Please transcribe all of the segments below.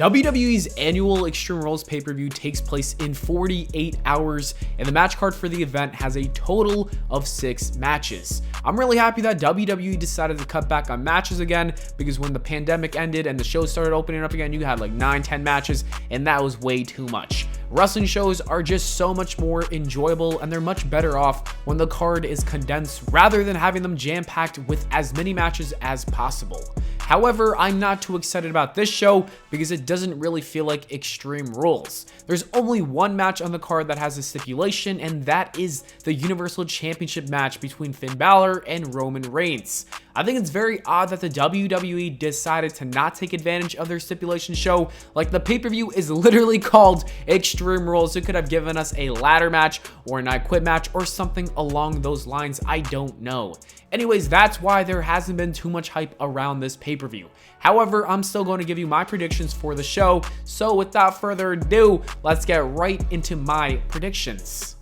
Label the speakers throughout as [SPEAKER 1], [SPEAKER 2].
[SPEAKER 1] WWE's annual Extreme Rules pay-per-view takes place in 48 hours, and the match card for the event has a total of 6 matches. I'm really happy that WWE decided to cut back on matches again, because when the pandemic ended and the shows started opening up again, you had like 9-10 matches, and that was way too much. Wrestling shows are just so much more enjoyable, and they're much better off when the card is condensed rather than having them jam-packed with as many matches as possible. However, I'm not too excited about this show because it doesn't really feel like Extreme Rules. There's only one match on the card that has a stipulation, and that is the Universal Championship match between Finn Balor and Roman Reigns. I think it's very odd that the WWE decided to not take advantage of their stipulation show. Like, the pay-per-view is literally called Extreme Rules. It could have given us a ladder match or an I Quit match or something along those lines. I don't know. Anyways, that's why there hasn't been too much hype around this pay-per-view. However, I'm still going to give you my predictions for the show. So without further ado, let's get right into my predictions.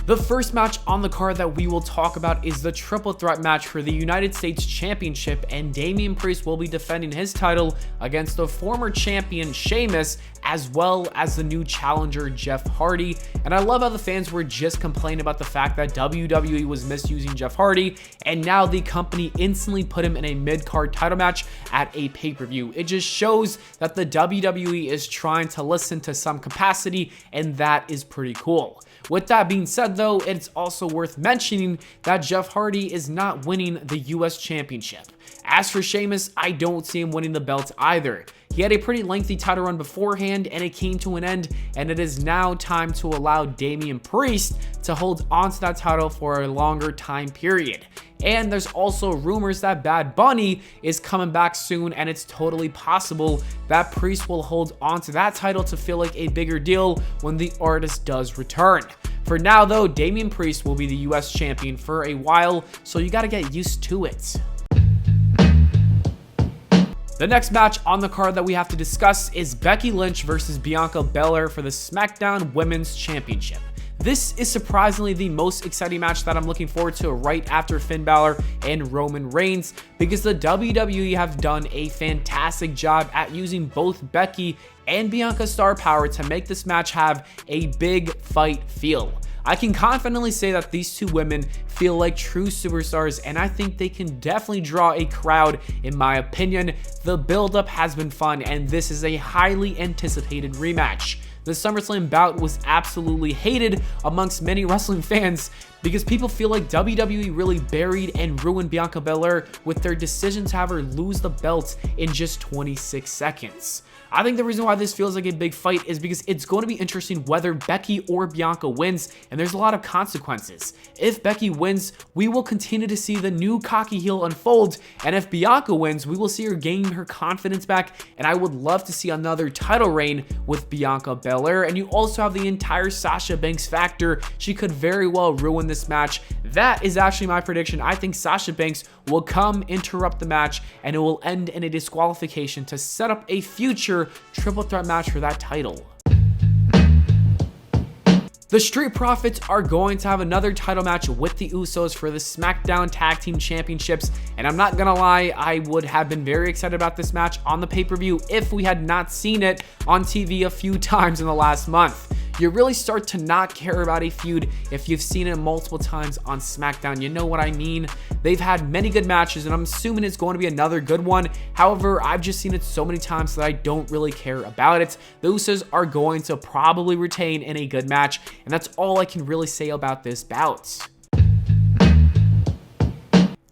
[SPEAKER 1] The first match on the card that we will talk about is the triple threat match for the United States Championship, and Damian Priest will be defending his title against the former champion Sheamus, as well as the new challenger Jeff Hardy. And I love how the fans were just complaining about the fact that WWE was misusing Jeff Hardy, and now the company instantly put him in a mid-card title match at a pay-per-view. It just shows that the WWE is trying to listen to some capacity, and that is pretty cool. With that being said though, it's also worth mentioning that Jeff Hardy is not winning the US Championship. As for Sheamus, I don't see him winning the belt either. He had a pretty lengthy title run beforehand, and it came to an end, and it is now time to allow Damian Priest to hold onto that title for a longer time period. And there's also rumors that Bad Bunny is coming back soon, and it's totally possible that Priest will hold onto that title to feel like a bigger deal when the artist does return. For now though, Damian Priest will be the US champion for a while, so you gotta get used to it. The next match on the card that we have to discuss is Becky Lynch versus Bianca Belair for the Smackdown Women's Championship. This is surprisingly the most exciting match that I'm looking forward to right after Finn Balor and Roman Reigns, because the WWE have done a fantastic job at using both Becky and Bianca's star power to make this match have a big fight feel. I can confidently say that these two women feel like true superstars, and I think they can definitely draw a crowd in my opinion. The build-up has been fun, and this is a highly anticipated rematch. The SummerSlam bout was absolutely hated amongst many wrestling fans because people feel like WWE really buried and ruined Bianca Belair with their decision to have her lose the belt in just 26 seconds. I think the reason why this feels like a big fight is because it's going to be interesting whether Becky or Bianca wins, and there's a lot of consequences. If Becky wins, we will continue to see the new cocky heel unfold, and if Bianca wins, we will see her gain her confidence back, and I would love to see another title reign with Bianca Belair. And you also have the entire Sasha Banks factor. She could very well ruin this match. That is actually my prediction. I think Sasha Banks will come, interrupt the match, and it will end in a disqualification to set up a future triple threat match for that title. The Street Profits are going to have another title match with the Usos for the Smackdown Tag Team Championships, and I'm not gonna lie, I would have been very excited about this match on the pay-per-view if we had not seen it on TV a few times in the last month. You really start to not care about a feud if you've seen it multiple times on SmackDown. You know what I mean? They've had many good matches, and I'm assuming it's going to be another good one. However, I've just seen it so many times that I don't really care about it. The Usos are going to probably retain in a good match, and that's all I can really say about this bout.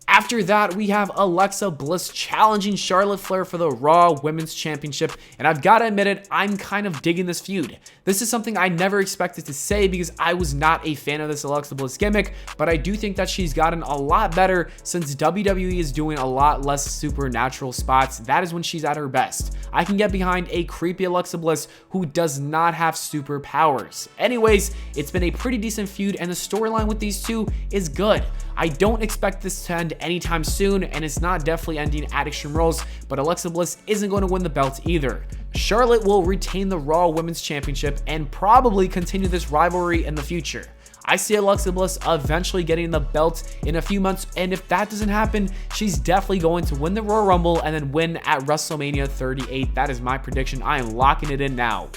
[SPEAKER 1] After that, we have Alexa Bliss challenging Charlotte Flair for the Raw Women's Championship, and I've got to admit it, I'm kind of digging this feud. This is something I never expected to say because I was not a fan of this Alexa Bliss gimmick, but I do think that she's gotten a lot better since WWE is doing a lot less supernatural spots. That is when she's at her best. I can get behind a creepy Alexa Bliss who does not have superpowers. Anyways, it's been a pretty decent feud, and the storyline with these two is good. I don't expect this to end anytime soon, and it's not definitely ending at Extreme Rules, but Alexa Bliss isn't going to win the belt either. Charlotte will retain the Raw Women's Championship and probably continue this rivalry in the future. I see Alexa Bliss eventually getting the belt in a few months, and if that doesn't happen, she's definitely going to win the Royal Rumble and then win at WrestleMania 38. That is my prediction. I am locking it in now.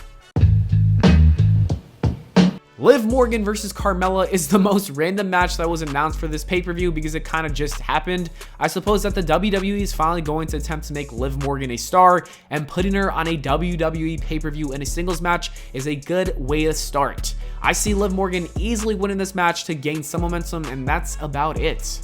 [SPEAKER 1] Liv Morgan versus Carmella is the most random match that was announced for this pay-per-view because it kind of just happened. I suppose that the WWE is finally going to attempt to make Liv Morgan a star, and putting her on a WWE pay-per-view in a singles match is a good way to start. I see Liv Morgan easily winning this match to gain some momentum, and that's about it.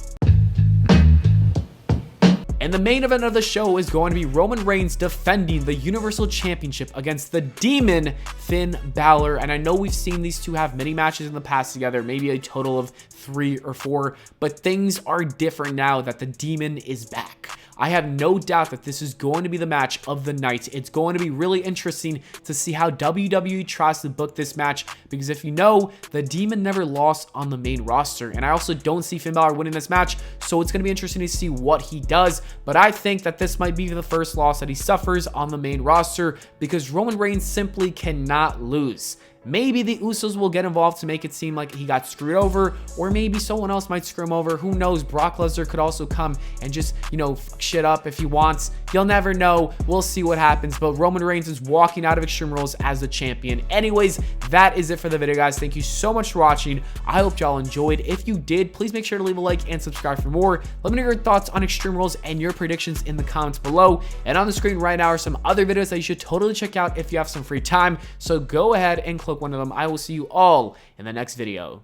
[SPEAKER 1] And the main event of the show is going to be Roman Reigns defending the Universal Championship against the Demon Finn Balor. And I know we've seen these two have many matches in the past together, maybe a total of 3 or 4, but things are different now that the Demon is back. I have no doubt that this is going to be the match of the night. It's going to be really interesting to see how WWE tries to book this match, because if you know, the Demon never lost on the main roster, and I also don't see Finn Balor winning this match, so it's going to be interesting to see what he does. But I think that this might be the first loss that he suffers on the main roster, because Roman Reigns simply cannot lose. Maybe the Usos will get involved to make it seem like he got screwed over, or maybe someone else might screw him over. Who knows? Brock Lesnar could also come and just, fuck shit up if he wants. You'll never know. We'll see what happens. But Roman Reigns is walking out of Extreme Rules as the champion. Anyways, that is it for the video, guys. Thank you so much for watching. I hope y'all enjoyed. If you did, please make sure to leave a like and subscribe for more. Let me know your thoughts on Extreme Rules and your predictions in the comments below. And on the screen right now are some other videos that you should totally check out if you have some free time. So go ahead and click one of them. I will see you all in the next video.